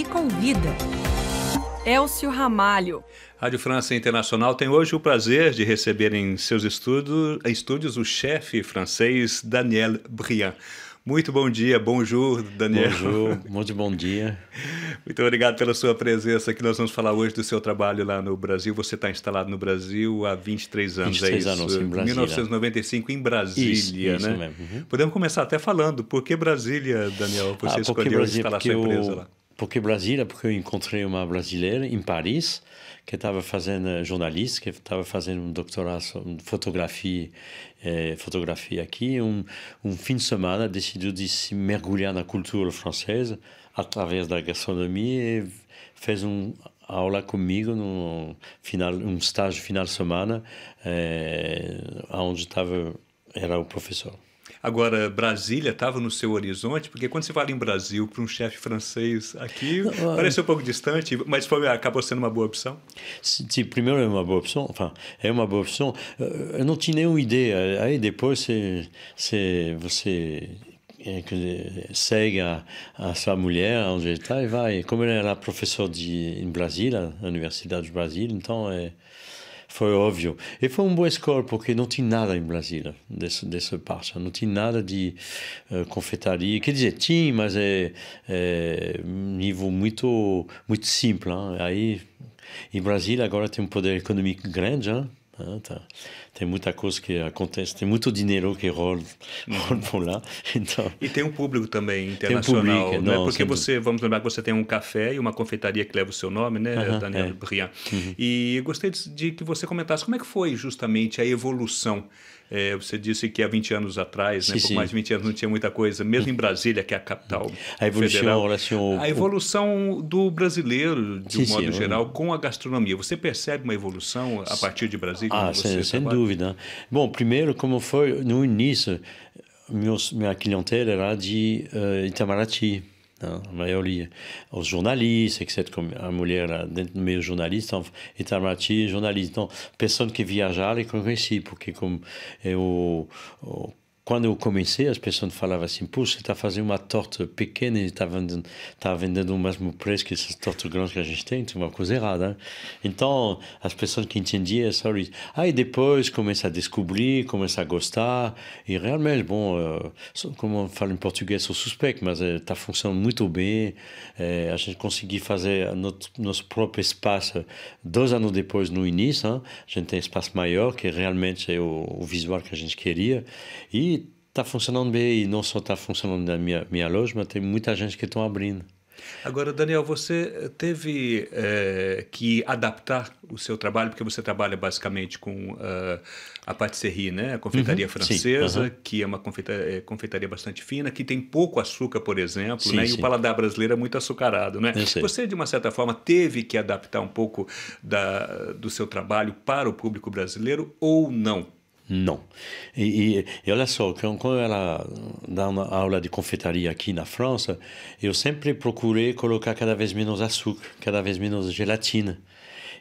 convida. Elcio Ramalho. Rádio França Internacional tem hoje o prazer de receber em seus estúdios o chefe francês Daniel Briand. Muito bom dia, bonjour, Daniel. Bonjour, muito bom dia. Muito obrigado pela sua presença aqui. Nós vamos falar hoje do seu trabalho lá no Brasil. Você está instalado no Brasil há 23 anos, 23 é anos isso? em Brasília. 1995 em Brasília, isso né? mesmo. Uhum. Podemos começar até falando. Por que Brasília, Daniel? Você escolheu instalar sua empresa lá? Porque Brasília, porque eu encontrei uma brasileira em Paris que estava fazendo jornalista, que estava fazendo um doutorado em fotografia aqui. Fim de semana decidiu de se mergulhar na cultura francesa através da gastronomia e fez uma aula comigo um estágio final de semana, onde era o professor. Agora, Brasília estava no seu horizonte? Porque quando você fala em Brasil para um chefe francês aqui, parece um pouco distante, mas acabou sendo uma boa opção? Sim, primeiro é uma boa opção. É uma boa opção. Eu não tinha nenhuma ideia. Aí depois você segue a sua mulher onde ele está e vai. Como ele era professor em Brasília, na Universidade de Brasília, então foi óbvio. E foi uma boa escola, porque não tinha nada em Brasília, dessa parte. Não tinha nada de confeitaria. Quer dizer, tinha, mas um nível muito, muito simples. Hein? Aí, em Brasília, agora tem um poder econômico grande, hein? Tem muita coisa que acontece, tem muito dinheiro que rola por lá. Então, e tem um público também internacional, tem um público, né? Porque vamos lembrar que você tem um café e uma confeitaria que leva o seu nome, né, Daniel Briand? E eu gostei de que você comentasse como é que foi justamente a evolução. Você disse que há 20 anos atrás, né, pouco mais de 20 anos, não tinha muita coisa, mesmo em Brasília, que é a capital federal. A evolução do brasileiro, de um modo geral, com a gastronomia. Você percebe uma evolução a partir de Brasília? Sem dúvida. Bom, primeiro, como foi no início, minha clientela era de Itamaraty. A maioria, os jornalistas, etc. A mulher era dentro do meio jornalista, então, Itamaraty, jornalista. Então, pessoas que viajaram e conheci, porque quando eu comecei, as pessoas falavam assim: puxa, você está fazendo uma torta pequena e está vendendo o mesmo preço que essas tortas grandes que a gente tem uma coisa errada. Hein? Então, as pessoas que entendiam só isso. Aí depois começa a descobrir, começa a gostar. E realmente, como eu falo em português, sou suspeito, mas está funcionando muito bem. A gente conseguiu fazer nosso próprio espaço 2 anos depois, no início. Hein? A gente tem um espaço maior, que realmente é o visual que a gente queria. E está funcionando bem, e não só está funcionando na minha loja, mas tem muita gente que está abrindo. Agora, Daniel, você teve que adaptar o seu trabalho, porque você trabalha basicamente com a pâtisserie, né? A confeitaria francesa, que é uma confeitaria bastante fina, que tem pouco açúcar, por exemplo, né? E o paladar brasileiro é muito açucarado, né? Você, de uma certa forma, teve que adaptar um pouco do seu trabalho para o público brasileiro ou não? Não. E olha só, quando ela dá uma aula de confeitaria aqui na França, eu sempre procurei colocar cada vez menos açúcar, cada vez menos gelatina.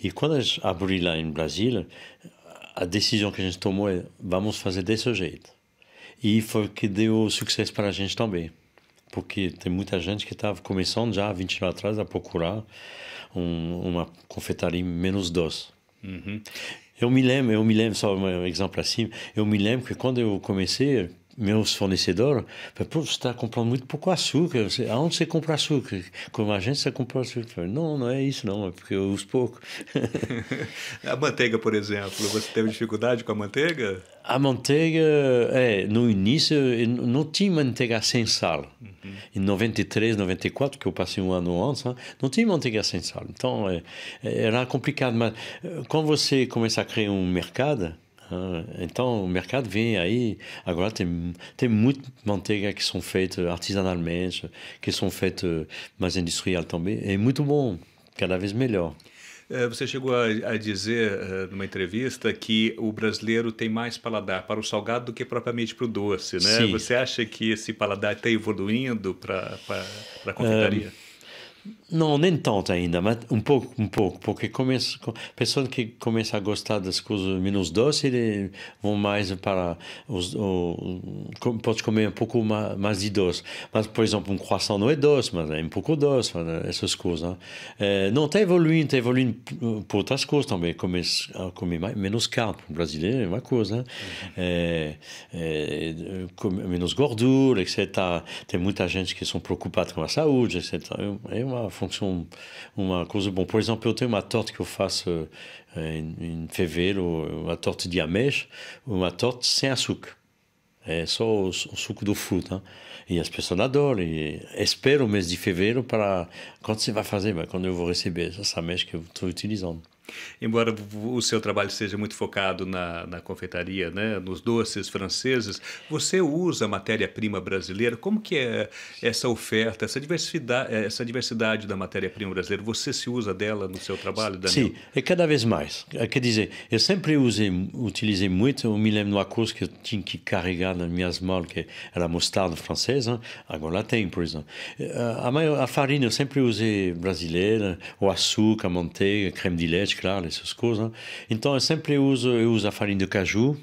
E quando a gente abriu lá em Brasília, a decisão que a gente tomou é: vamos fazer desse jeito. E foi o que deu sucesso para a gente também. Porque tem muita gente que estava começando já há 20 anos atrás a procurar uma confeitaria menos doce. Eu me lembro, só um exemplo assim, eu me lembro que quando eu comecei, meus fornecedores falaram: pô, você está comprando muito pouco açúcar, aonde você compra açúcar? Como a gente, você compra açúcar? Eu falei: não é isso não, é porque eu uso pouco. A manteiga, por exemplo, você teve dificuldade com a manteiga? A manteiga, no início, não tinha manteiga sem sal. Em 93, 94, que eu passei um ano antes, não tinha manteiga sem sal. Então, era complicado. Mas quando você começa a criar um mercado, então o mercado vem aí. Agora tem muita manteiga que são feitas artesanalmente, que são feitas mais industrial também. É muito bom, cada vez melhor. Você chegou a dizer numa entrevista que o brasileiro tem mais paladar para o salgado do que propriamente para o doce, né? Você acha que esse paladar está evoluindo para a confeitaria? Não, nem tanto ainda, mas um pouco, porque pessoas que começam a gostar das coisas menos doces, eles vão mais para pode comer um pouco mais de doce. Mas, por exemplo, um croissant não é doce, mas é um pouco doce, essas coisas. Não, está evoluindo por outras coisas também, comer menos carne, para o brasileiro é uma coisa, menos gordura, etc. Tem muita gente que são preocupada com a saúde, etc. É uma função, uma coisa boa. Por exemplo, eu tenho uma torta que eu faço em fevereiro, uma torta de ameixa, uma torta sem açúcar. É só o suco do fruto. Hein? E as pessoas adoram. E espero o mês de fevereiro para... Quando você vai fazer? Mas quando eu vou receber essa ameixa que eu estou utilizando. Embora o seu trabalho seja muito focado na confeitaria, né, nos doces franceses, você usa matéria-prima brasileira? Como que é essa oferta, essa diversidade da matéria-prima brasileira? Você se usa dela no seu trabalho, Daniel? Sim, é cada vez mais. Quer dizer, eu sempre utilizei muito. Eu me lembro de uma coisa que eu tinha que carregar nas minhas malas, que era a mostarda francesa. Agora lá tem, por exemplo. A farinha eu sempre usei brasileira, o açúcar, a manteiga, creme de leite, claro, essas coisas. Então eu sempre uso a farinha de caju,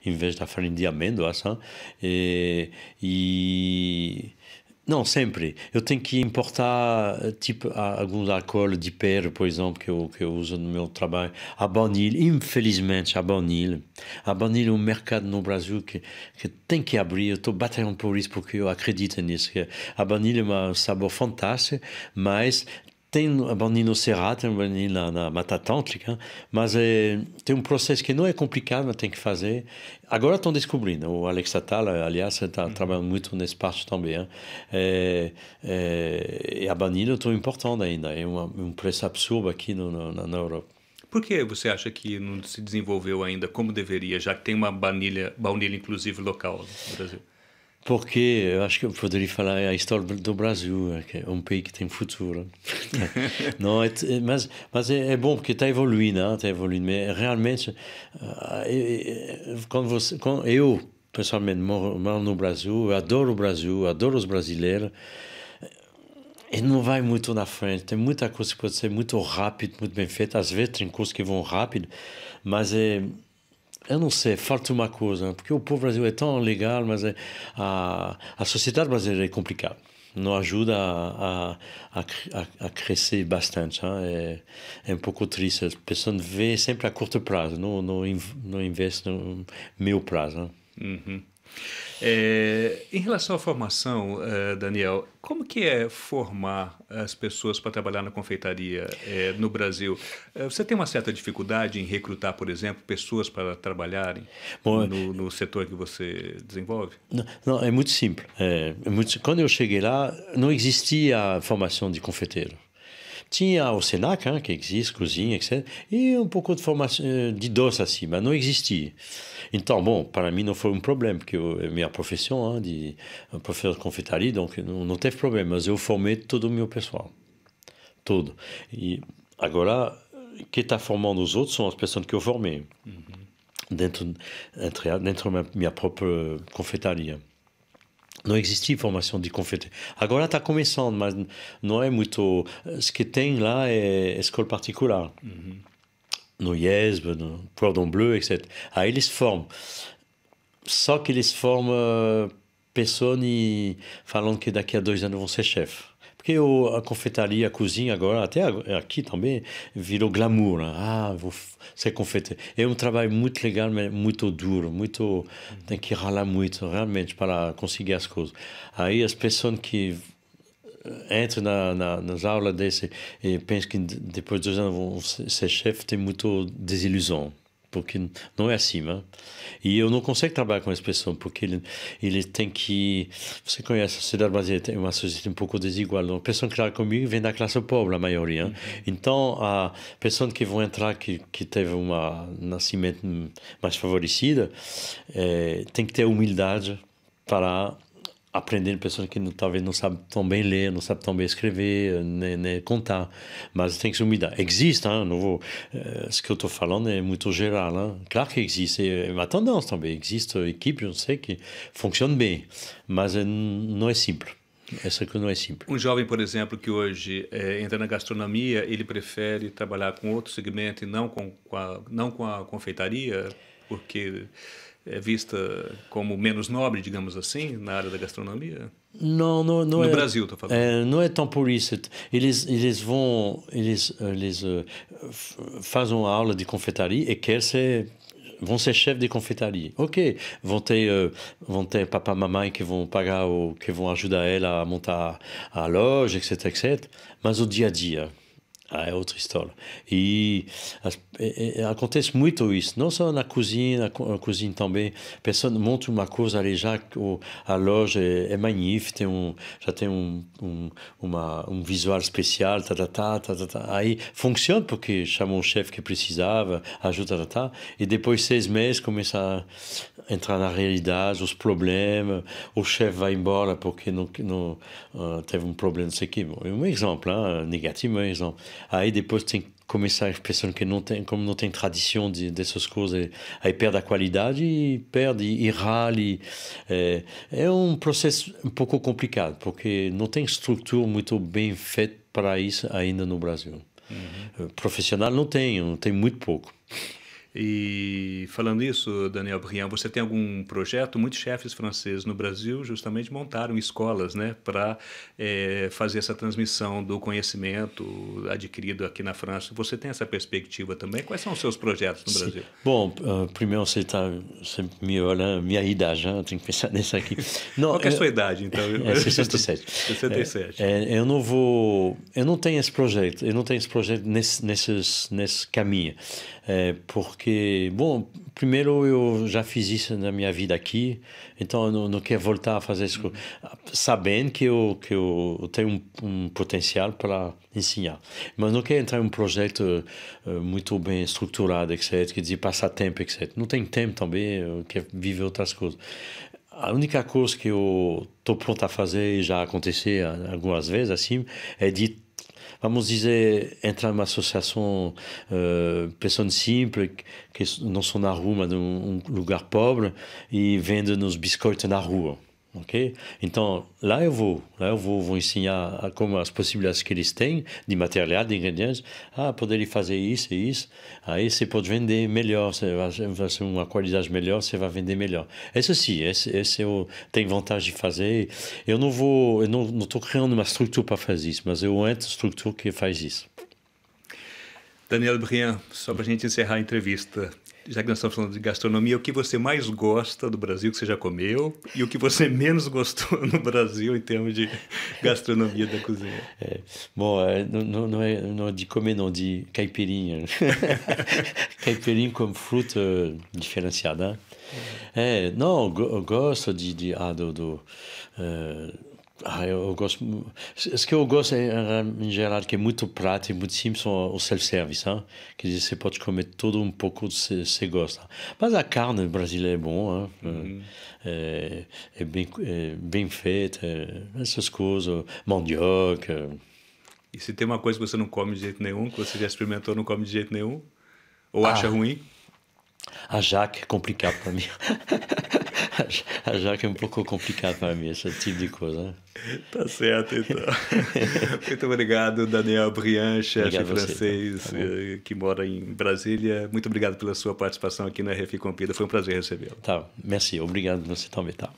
em vez da farinha de amêndoas. Não, sempre. Eu tenho que importar tipo alguns álcool de pera, por exemplo, que eu uso no meu trabalho. A baunilha, infelizmente, a baunilha é um mercado no Brasil que tem que abrir. Eu estou batendo por isso porque eu acredito nisso. A baunilha é um sabor fantástico, mas tem a baunilha no Cerrado, tem a baunilha na Mata Atlântica, mas tem um processo que não é complicado, mas tem que fazer. Agora estão descobrindo. O Alex Atala, aliás, está trabalhando muito nesse parte também. E a baunilha é tão importante ainda. É um preço absurdo aqui na Europa. Por que você acha que não se desenvolveu ainda como deveria, já que tem uma baunilha inclusive local no Brasil? Porque eu acho que eu poderia falar a história do Brasil, que é um país que tem futuro. Não, mas é bom porque está evoluindo, mas realmente, quando eu pessoalmente moro no Brasil, eu adoro os brasileiros, e não vai muito na frente. Tem muita coisa que pode ser muito rápido, muito bem feita. Às vezes tem coisas que vão rápido, mas eu não sei, falta uma coisa, porque o povo brasileiro é tão legal, mas a sociedade brasileira é complicada. Não ajuda a crescer bastante. É um pouco triste. As pessoas veem sempre a curto prazo, não investem no meio prazo. Uhum. Em relação à formação, Daniel, como que é formar as pessoas para trabalhar na confeitaria no Brasil? Você tem uma certa dificuldade em recrutar, por exemplo, pessoas para trabalharem no setor que você desenvolve? Não, é muito simples. Quando eu cheguei lá, não existia a formação de confeiteiro. Tinha o Senac, que existe, cozinha, etc. E um pouco de formação de doce assim, mas não existia. Então, bom, para mim não foi um problema, porque é minha profissão de professor de confeitaria, então não teve problema. Mas eu formei todo o meu pessoal. Todo. E agora, quem está formando os outros são as pessoas que eu formei. Dentro da minha própria confeitaria. Não existia formação de confeiteiro. Agora está começando, mas não é muito... O que tem lá é escola particular. No IESB, no Cordon Bleu, etc. Aí eles formam. Só que eles formam pessoas falando que daqui a 2 anos vão ser chefe. Porque a confeitaria, a cozinha agora, até aqui também, virou glamour. Né? Vou ser confeiteiro. É um trabalho muito legal, mas muito duro. Tem que ralar muito, realmente, para conseguir as coisas. Aí as pessoas que entram nas aulas desse e pensam que depois de 2 anos vão ser chefe, tem muita desilusão. Porque não é assim, né? E eu não consigo trabalhar com essa pessoa, porque ele tem que... Você conhece, a sociedade brasileira tem uma sociedade um pouco desigual. A pessoa que trabalha comigo vem da classe pobre, a maioria. Então, a pessoa que vão entrar, que teve um nascimento mais favorecido, tem que ter humildade para aprender pessoas que talvez não sabem tão bem ler, não sabem tão bem escrever, nem contar, mas tem que se humilhar. Existe, não vou... Isso que eu estou falando é muito geral. Claro que existe, é uma tendência também. Existe equipes, eu sei, que funcionam bem, mas não é simples. Essa que não é simples. Um jovem, por exemplo, que hoje entra na gastronomia, ele prefere trabalhar com outro segmento e não com a confeitaria, porque é vista como menos nobre, digamos assim, na área da gastronomia? Não, no Brasil, estou falando. Não é tão por isso. Eles fazem uma aula de confeitaria e vão ser chefe de confeitaria. Ok, vão ter papai e mamãe que vão pagar que vão ajudar ela a montar a loja, etc, etc. Mas o dia a dia é outra história. E acontece muito isso, não só na cozinha também. A pessoa monta uma coisa ali já, a loja é magnífica, já tem um visual especial, aí funciona porque chamou um chefe que precisava, ajuda, e depois 6 meses começa a entrar na realidade, os problemas, o chefe vai embora porque não teve um problema, não sei o quê. Um exemplo, negativo, um exemplo. Aí depois tem que começar pensando que como não tem tradição dessas coisas, aí perde a qualidade e rala. É um processo um pouco complicado, porque não tem estrutura muito bem feita para isso ainda no Brasil. Profissional não tem muito pouco. E falando isso, Daniel Briand, você tem algum projeto? Muitos chefes franceses no Brasil justamente montaram escolas, né, para fazer essa transmissão do conhecimento adquirido aqui na França. Você tem essa perspectiva também? Quais são os seus projetos no Brasil? Bom, primeiro você me olha minha idade, eu tenho que pensar nisso aqui. Não, qual que é a sua idade, então? 67. 67. Eu não tenho esse projeto, nesse caminho. Porque, bom, primeiro eu já fiz isso na minha vida aqui, então eu não quero voltar a fazer isso, sabendo que eu tenho um potencial para ensinar. Mas não quero entrar em um projeto muito bem estruturado, etc., que diz passar tempo, etc. Não tenho tempo também, eu quero viver outras coisas. A única coisa que eu estou pronto a fazer, e já aconteceu algumas vezes assim, é de, vamos dizer, entrar numa associação, pessoas simples, que não são na rua, mas num lugar pobre, e vendem nos biscoitos na rua. Ok? Então, lá eu vou ensinar como as possibilidades que eles têm de material, de ingredientes. Poderia fazer isso e isso. Aí você pode vender melhor, você vai ter uma qualidade melhor, você vai vender melhor. Esse sim, esse eu tenho vantagem de fazer. Eu não estou criando uma estrutura para fazer isso, mas eu entro na estrutura que faz isso. Daniel Briand, só para a gente encerrar a entrevista, já que nós estamos falando de gastronomia, o que você mais gosta do Brasil que você já comeu e o que você menos gostou no Brasil em termos de gastronomia da cozinha? Bom, não é de comer, não, de caipirinha. Caipirinha com fruta diferenciada. Não, eu gosto eu gosto. O que eu gosto em geral, que é muito prático e muito simples, são o self-service. Quer dizer, você pode comer tudo um pouco se você gosta. Mas a carne brasileira é bom, é bem feita, essas coisas, mandioca. E se tem uma coisa que você não come de jeito nenhum, que você já experimentou, não come de jeito nenhum? Ou acha ruim? A jaca é complicado para mim. A jaca é um pouco complicado para mim, esse tipo de coisa. Né? Tá certo, então. Muito obrigado, Daniel Briand, chefe francês que mora em Brasília. Muito obrigado pela sua participação aqui no RFI Compida. Foi um prazer recebê-lo. Tá, merci. Obrigado você também. Tá.